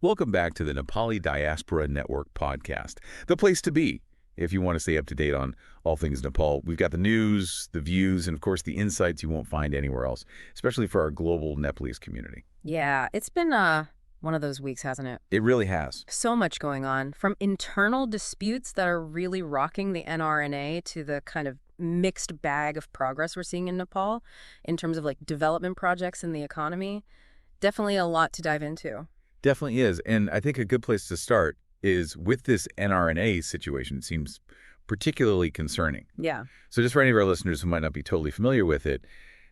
Welcome back to the Nepali Diaspora Network podcast, the place to be if you want to stay up to date on all things Nepal. We've got the news, the views, and of course the insights you won't find anywhere else, especially for our global Nepalese community. Yeah, it's been one of those weeks, hasn't it? It really has. So much going on, from internal disputes that are really rocking the NRNA to the kind of mixed bag of progress we're seeing in Nepal in terms of like development projects and the economy. Definitely a lot to dive into. Definitely is. And I think a good place to start is with this NRNA situation. It seems particularly concerning. Yeah. So just for any of our listeners who might not be totally familiar with it,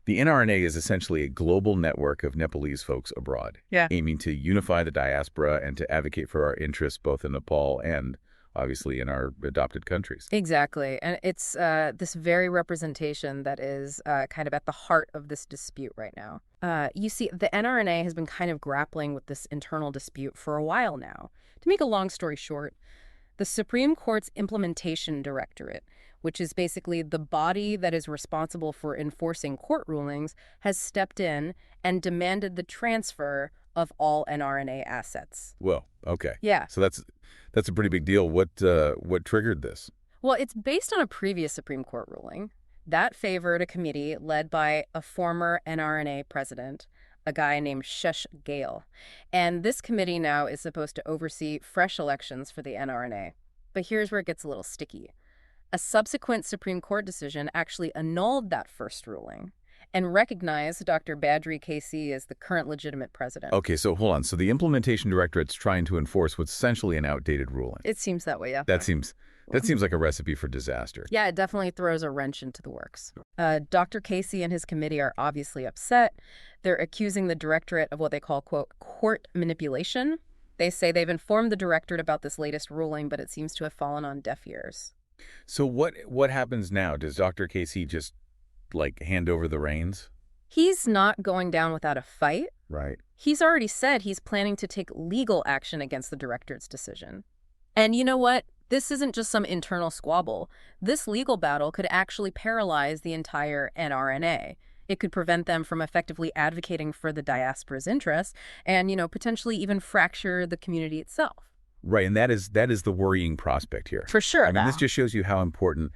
the NRNA is essentially a global network of Nepalese folks abroad, aiming to unify the diaspora and to advocate for our interests both in Nepal and obviously in our adopted countries. Exactly. And it's this very representation that is kind of at the heart of this dispute right now. You see, the NRNA has been kind of grappling with this internal dispute for a while now. To make a long story short, the Supreme Court's Implementation Directorate, which is basically the body that is responsible for enforcing court rulings, has stepped in and demanded the transfer of all NRNA assets. Well, okay. Yeah. So that's a pretty big deal. What triggered this? Well, it's based on a previous Supreme Court ruling that favored a committee led by a former NRNA president, a guy named Shesh Gale. And this committee now is supposed to oversee fresh elections for the NRNA. But here's where it gets a little sticky. A subsequent Supreme Court decision actually annulled that first ruling and recognized Dr. Badri KC as the current legitimate president. Okay, so hold on. So the Implementation Directorate's trying to enforce what's essentially an outdated ruling. It seems that way, yeah. That seems like a recipe for disaster. Yeah, it definitely throws a wrench into the works. Dr. Casey and his committee are obviously upset. They're accusing the directorate of what they call, quote, court manipulation. They say they've informed the directorate about this latest ruling, but it seems to have fallen on deaf ears. So what happens now? Does Dr. Casey just, hand over the reins? He's not going down without a fight. Right. He's already said he's planning to take legal action against the directorate's decision. And you know what? This isn't just some internal squabble. This legal battle could actually paralyze the entire NRNA. It could prevent them from effectively advocating for the diaspora's interests and, potentially even fracture the community itself. Right, and that is the worrying prospect here. For sure. I mean, this just shows you how important,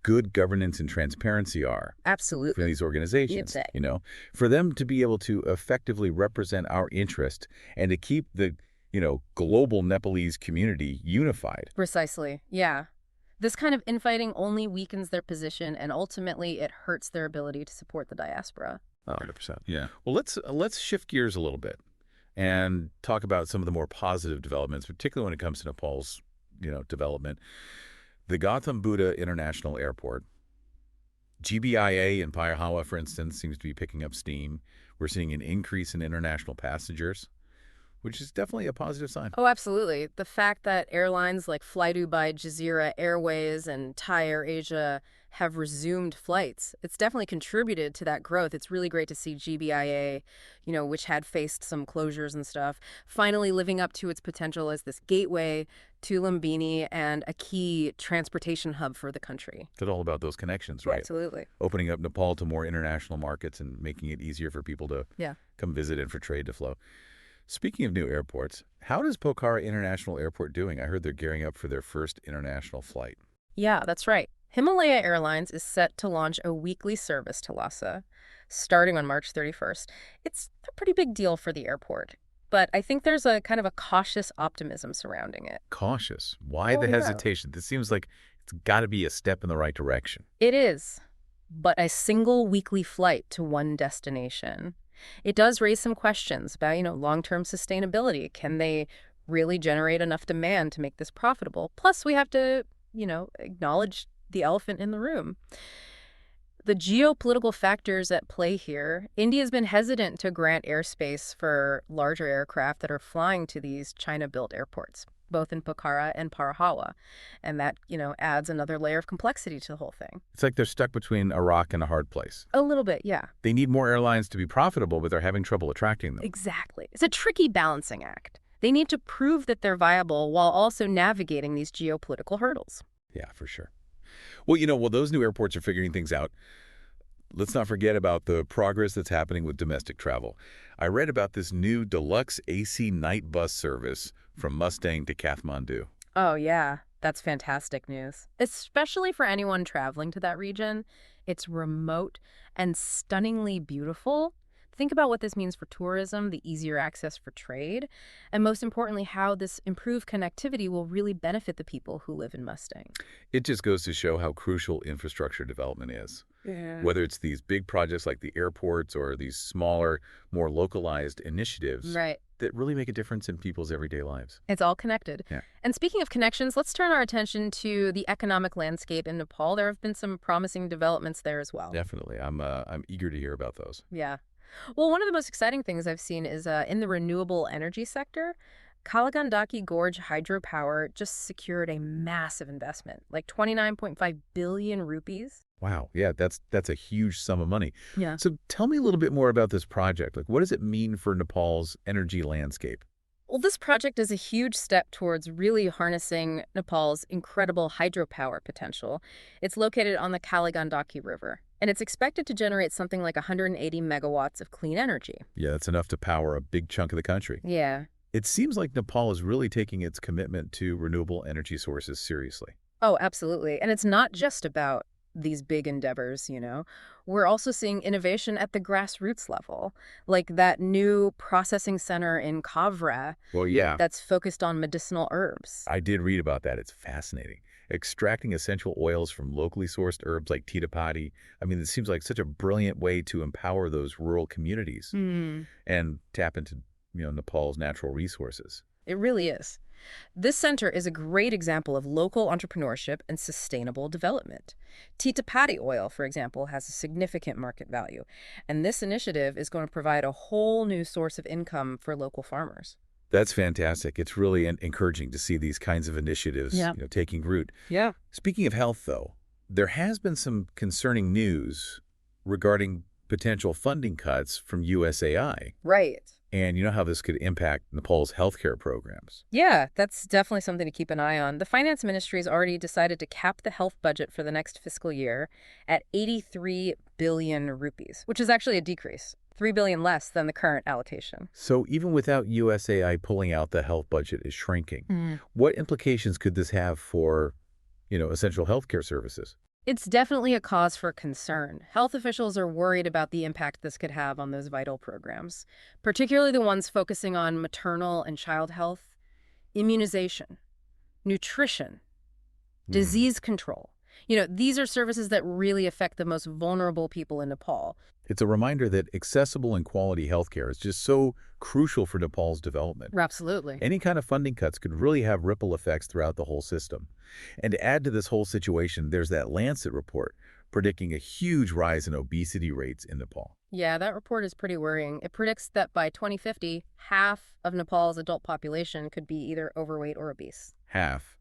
good governance and transparency are. Absolutely. For these organizations, for them to be able to effectively represent our interest and to keep the global Nepalese community unified. Precisely. Yeah. This kind of infighting only weakens their position, and ultimately it hurts their ability to support the diaspora. 100%. Yeah. Well, let's shift gears a little bit and talk about some of the more positive developments, particularly when it comes to Nepal's, development. The Gautam Buddha International Airport, GBIA in Payahawa, for instance, seems to be picking up steam. We're seeing an increase in international passengers, which is definitely a positive sign. Oh, absolutely. The fact that airlines like FlyDubai, Jazeera Airways, and Thai Air Asia have resumed flights, it's definitely contributed to that growth. It's really great to see GBIA, which had faced some closures and stuff, finally living up to its potential as this gateway to Lumbini and a key transportation hub for the country. It's all about those connections, right? Yeah, absolutely. Opening up Nepal to more international markets and making it easier for people to come visit and for trade to flow. Speaking of new airports, how does Pokhara International Airport doing? I heard they're gearing up for their first international flight. Yeah, that's right. Himalaya Airlines is set to launch a weekly service to Lhasa, starting on March 31st. It's a pretty big deal for the airport, but I think there's a kind of a cautious optimism surrounding it. Cautious? Why the hesitation? This seems like it's got to be a step in the right direction. It is, but a single weekly flight to one destination. It does raise some questions about, long-term sustainability. Can they really generate enough demand to make this profitable? Plus, we have to, acknowledge the elephant in the room. The geopolitical factors at play here. India's been hesitant to grant airspace for larger aircraft that are flying to these China-built airports, both in Pokhara and Payahawa. And that, adds another layer of complexity to the whole thing. It's like they're stuck between a rock and a hard place. A little bit, yeah. They need more airlines to be profitable, but they're having trouble attracting them. Exactly. It's a tricky balancing act. They need to prove that they're viable while also navigating these geopolitical hurdles. Yeah, for sure. Well, while those new airports are figuring things out, let's not forget about the progress that's happening with domestic travel. I read about this new deluxe AC night bus service from Mustang to Kathmandu. Oh, yeah. That's fantastic news. Especially for anyone traveling to that region. It's remote and stunningly beautiful. Think about what this means for tourism, the easier access for trade, and most importantly, how this improved connectivity will really benefit the people who live in Mustang. It just goes to show how crucial infrastructure development is. Yeah. Whether it's these big projects like the airports or these smaller, more localized initiatives Right. that really make a difference in people's everyday lives. It's all connected. Yeah. And speaking of connections, let's turn our attention to the economic landscape in Nepal. There have been some promising developments there as well. Definitely. I'm eager to hear about those. Yeah. Well, one of the most exciting things I've seen is in the renewable energy sector. Kalagandaki Gorge Hydropower just secured a massive investment, like 29.5 billion rupees. Wow. Yeah, that's a huge sum of money. Yeah. So tell me a little bit more about this project. Like, what does it mean for Nepal's energy landscape? Well, this project is a huge step towards really harnessing Nepal's incredible hydropower potential. It's located on the Kalagandaki River, and it's expected to generate something like 180 megawatts of clean energy. Yeah, that's enough to power a big chunk of the country. Yeah. It seems like Nepal is really taking its commitment to renewable energy sources seriously. Oh, absolutely. And it's not just about these big endeavors, We're also seeing innovation at the grassroots level, like that new processing center in Kavra Well, yeah, that's focused on medicinal herbs. I did read about that. It's fascinating. Extracting essential oils from locally sourced herbs like titapati. I mean, it seems like such a brilliant way to empower those rural communities and tap into, Nepal's natural resources. It really is. This center is a great example of local entrepreneurship and sustainable development. Titapati oil, for example, has a significant market value, and this initiative is going to provide a whole new source of income for local farmers. That's fantastic. It's really encouraging to see these kinds of initiatives, Yeah. taking root. Yeah. Speaking of health, though, there has been some concerning news regarding potential funding cuts from USAI. Right. And you know how this could impact Nepal's healthcare programs. Yeah, that's definitely something to keep an eye on. The finance ministry has already decided to cap the health budget for the next fiscal year at 83 billion rupees, which is actually a decrease, 3 billion less than the current allocation. So even without USAI pulling out, the health budget is shrinking. What implications could this have for, essential healthcare services? It's definitely a cause for concern. Health officials are worried about the impact this could have on those vital programs, particularly the ones focusing on maternal and child health, immunization, nutrition, disease control. These are services that really affect the most vulnerable people in Nepal. It's a reminder that accessible and quality healthcare is just so crucial for Nepal's development. Absolutely. Any kind of funding cuts could really have ripple effects throughout the whole system. And to add to this whole situation, there's that Lancet report predicting a huge rise in obesity rates in Nepal. Yeah, that report is pretty worrying. It predicts that by 2050, half of Nepal's adult population could be either overweight or obese. Half.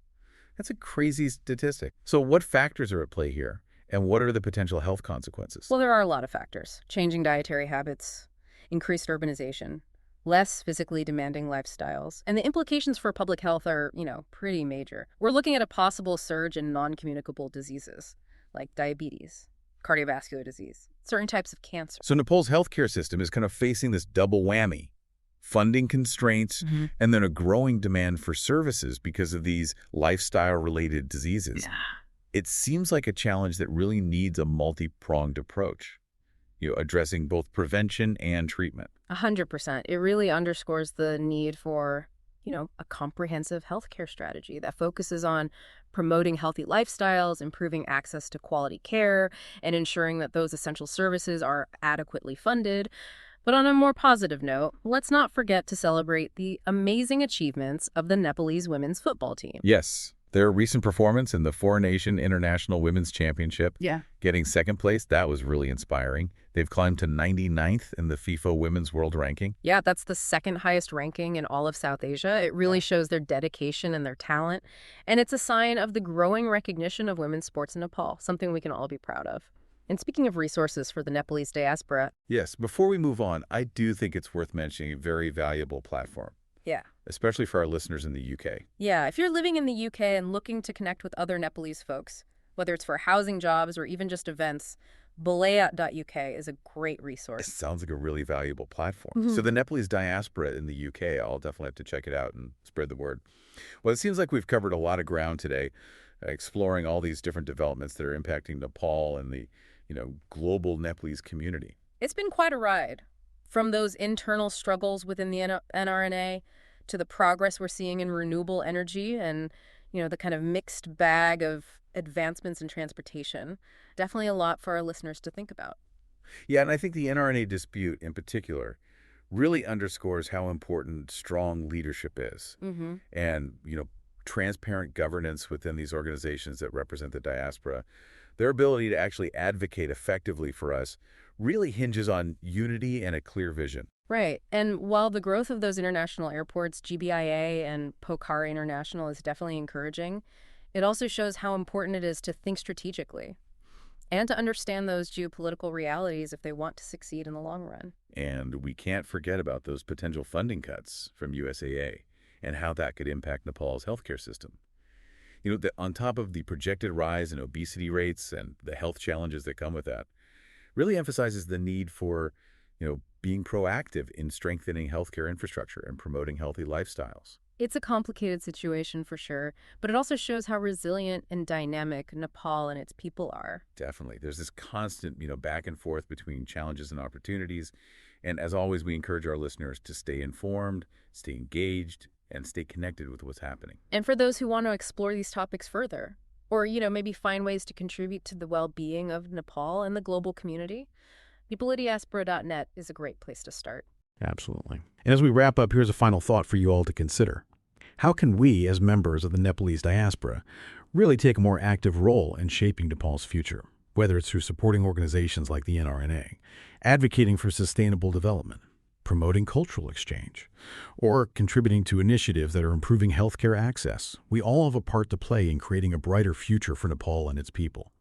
That's a crazy statistic. So what factors are at play here? And what are the potential health consequences? Well, there are a lot of factors. Changing dietary habits, increased urbanization, less physically demanding lifestyles, and the implications for public health are, pretty major. We're looking at a possible surge in non-communicable diseases, like diabetes, cardiovascular disease, certain types of cancer. So Nepal's healthcare system is kind of facing this double whammy. Funding constraints, and then a growing demand for services because of these lifestyle-related diseases. Yeah. It seems like a challenge that really needs a multi-pronged approach, addressing both prevention and treatment. 100%. It really underscores the need for, a comprehensive healthcare strategy that focuses on promoting healthy lifestyles, improving access to quality care, and ensuring that those essential services are adequately funded. But on a more positive note, let's not forget to celebrate the amazing achievements of the Nepalese women's football team. Yes, their recent performance in the Four-Nation International Women's Championship, getting second place, that was really inspiring. They've climbed to 99th in the FIFA Women's World Ranking. Yeah, that's the second highest ranking in all of South Asia. It really shows their dedication and their talent. And it's a sign of the growing recognition of women's sports in Nepal, something we can all be proud of. And speaking of resources for the Nepalese diaspora. Yes, before we move on, I do think it's worth mentioning a very valuable platform. Yeah. Especially for our listeners in the UK. Yeah, if you're living in the UK and looking to connect with other Nepalese folks, whether it's for housing jobs or even just events, Balayat.uk is a great It resource. sounds like a really valuable platform. So Mhm. the Nepalese diaspora in the UK, I'll definitely have to check it out and spread the word. Well, it seems like we've covered a lot of ground today, exploring all these different developments that are impacting Nepal and the, global Nepalese community. It's been quite a ride. From those internal struggles within the NRNA to the progress we're seeing in renewable energy and, the kind of mixed bag of advancements in transportation. Definitely a lot for our listeners to think about. Yeah, and I think the NRNA dispute in particular really underscores how important strong leadership is. Hmm. And, transparent governance within these organizations that represent the diaspora, their ability to actually advocate effectively for us really hinges on unity and a clear vision. Right. And while the growth of those international airports, GBIA and Pokhara International, is definitely encouraging, it also shows how important it is to think strategically and to understand those geopolitical realities if they want to succeed in the long run. And we can't forget about those potential funding cuts from USAA and how that could impact Nepal's healthcare system. On top of the projected rise in obesity rates and the health challenges that come with that, really emphasizes the need for, being proactive in strengthening healthcare infrastructure and promoting healthy lifestyles. It's a complicated situation for sure, but it also shows how resilient and dynamic Nepal and its people are. Definitely. There's this constant, back and forth between challenges and opportunities. And as always, we encourage our listeners to stay informed, stay engaged, and stay connected with what's happening. And for those who want to explore these topics further, or, maybe find ways to contribute to the well-being of Nepal and the global community, peopleatdiaspora.net is a great place to start. Absolutely. And as we wrap up, here's a final thought for you all to consider. How can we, as members of the Nepalese diaspora, really take a more active role in shaping Nepal's future, whether it's through supporting organizations like the NRNA, advocating for sustainable development, promoting cultural exchange, or contributing to initiatives that are improving healthcare access? We all have a part to play in creating a brighter future for Nepal and its people.